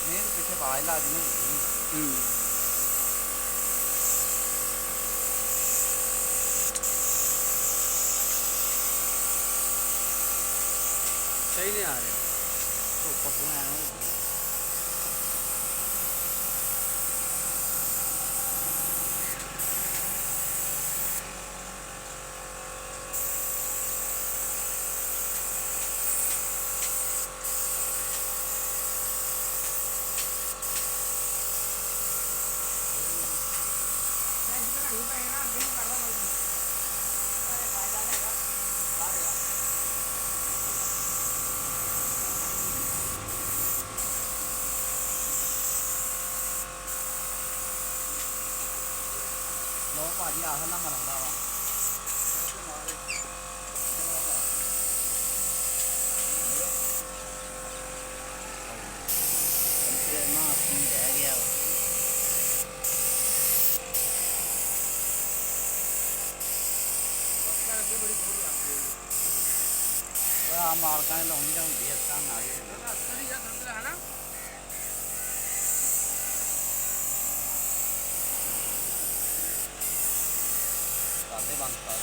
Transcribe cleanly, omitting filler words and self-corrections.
ਨਹੀਂ ਤਾਂ ਪਿੱਛੇ ਆਵਾਜ਼ ਲਾ ਦੀ ਨਾ। ਸਹੀ ਨਹੀਂ ਆ ਰਿਹਾ। ਧੁੱਪ ਤੋਂ ਐਂ ਹੋਈ ਪਈ। ਲੋ ਭਾਜੀ ਆਹ ਨਾ ਮਰਾਉਂਦਾ ਵਾ। ਨਾ ਆਪਣੀ ਰਹਿ ਗਿਆ ਵਾ। ਆ ਮਾਲਕਾਂ ਨੇ ਲਾਉਣੀ ਤਾਂ ਹੁੰਦੀ ਇਸ ਹਿਸਾਬ ਨਾਲ ਕਰਦੇ ਬੰਦ ਕਰ